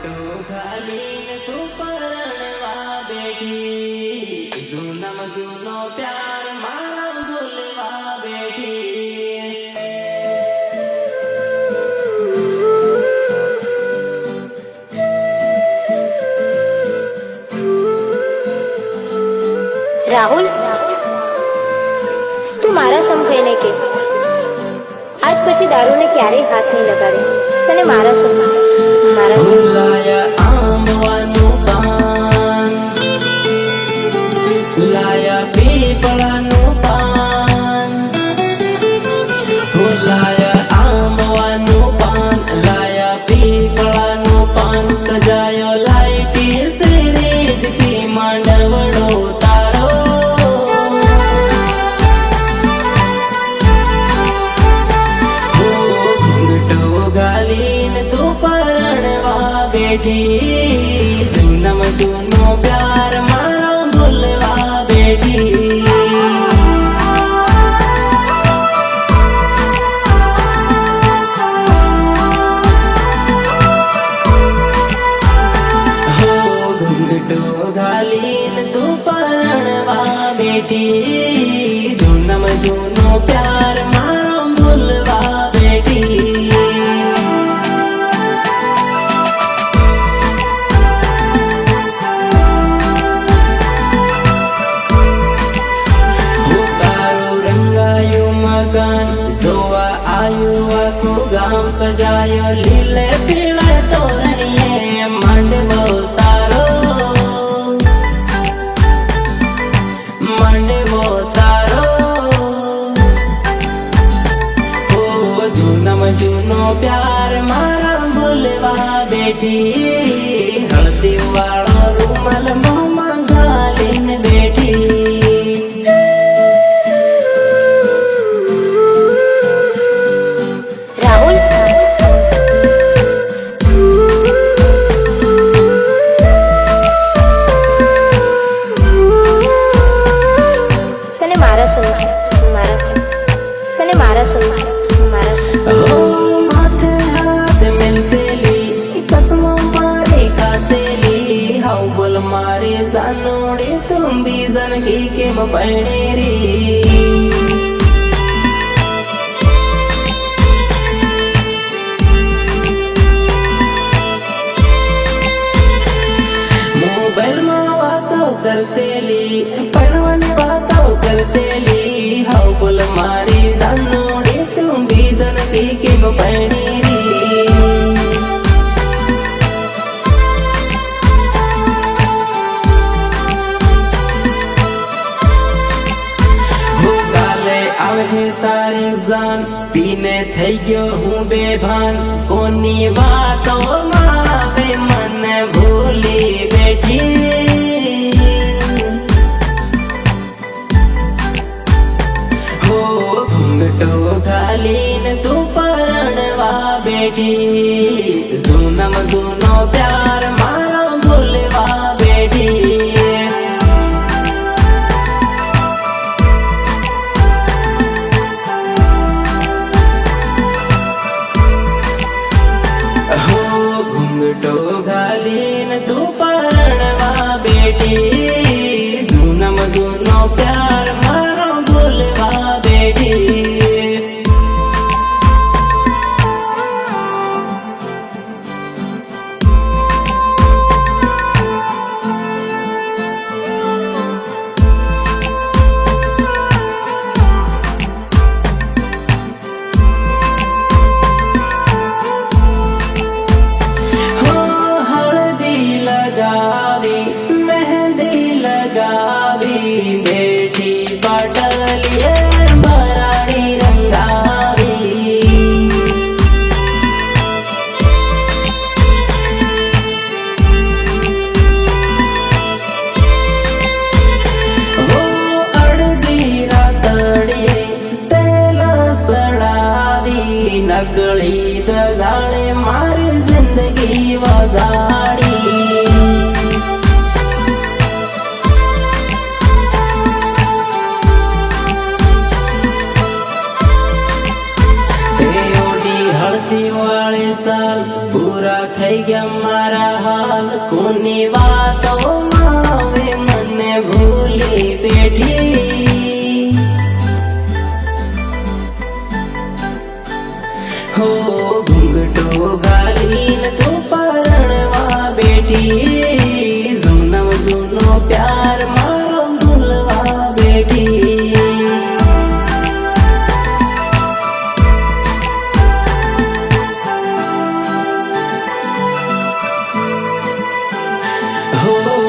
ઘૂંઘટો ઘાલીને તું પરણવા બેઠી, જૂનામાં જૂનો પ્યાર મારા ભૂલવા બેઠી. રાહુલ, તું મારા સમ થઈને કે આજ પછી દારૂને ક્યારેય હાથ નહીં લગાડે. તને મારા સમ છે, મારા સમ. લાયા આંબવાનું પાન, લાયા પીપળાનું પાન, લાયા આંબવાનું પાન, લાયા પીપળાનું પાન, સજાયો લાઈટી સિરીજથી માંડવડો તારો. ઘૂંઘટો ગાલીને તું પરણવા બેઠી, જૂનામાં જૂનો પ્યાર મારો ભૂલવા બેઠી. ઘૂંઘટો ઘાલીને તું પરણવા બેઠી, જૂનામાં જૂનો પ્યાર મારો ભૂલવા બેઠી. હું તારું રંગાયું મકાન જોવા આયું આખું ગામ, સજાયો લીલે પીળે તોરણીએ માંડવો તારો, માંડવો તારો. ઓ જૂનામાં જૂનો પ્યાર મારા ભૂલવા બેઠી, હળદી વાળો રૂમાલ મોંમાં ઘાલીને બેઠી. રાહુલ, તને મારા સમ છે, મારા સમ. તને મારા સમ છે, મારા સમ. ઓ માથે હાથ મેલતેલી, કસમો મારી ખાતેલી, હાઉ બોલ મારી જાનોડી તું બીજન કી કેમ પૈણી રી. મોબાઈલમાં વાતો કરતેલી, ભણવાની વાતો કરતેલી, હાઉ બોલ મારી જાનોડી તું બીજન કી કેમ પૈણી રી. હું કાલે આવે તારી જાન, પીને થઈ ગયો હું બેભાન, કોની વાતોમાં આવે મને ભૂલી બેઠી. હો ઘૂંઘટો ઘાલીને તું પરણવા બેઠી, જૂનામાં જૂનો પ્યાર મારો ભૂલવા બેઠી. હો ઘૂંઘટો ઘાલીને તું પરણવા બેઠી, જૂનામાં જૂનો પ્યાર મારો ભૂલવા બેઠી. હો હળદી લગાવી, મહેંદી લગાવી, બેઠી પાટલીએ બરાડી રંગાવી. હો અડધી રાતડીએ તેલ સડાવી, નકળી દગાડે મારી જિંદગી વગાડી. તે ઓડી હળદી વાળી સાલ પૂરા થઈ ગયા મારા હાલ કોની વાતોમાં હવે મને ભૂલી બેઠી હો ઘૂંઘટો ઘાલીને તું પરણવા બેઠી જૂનો જૂનો પ્યાર મારો ભૂલવા બેઠી હો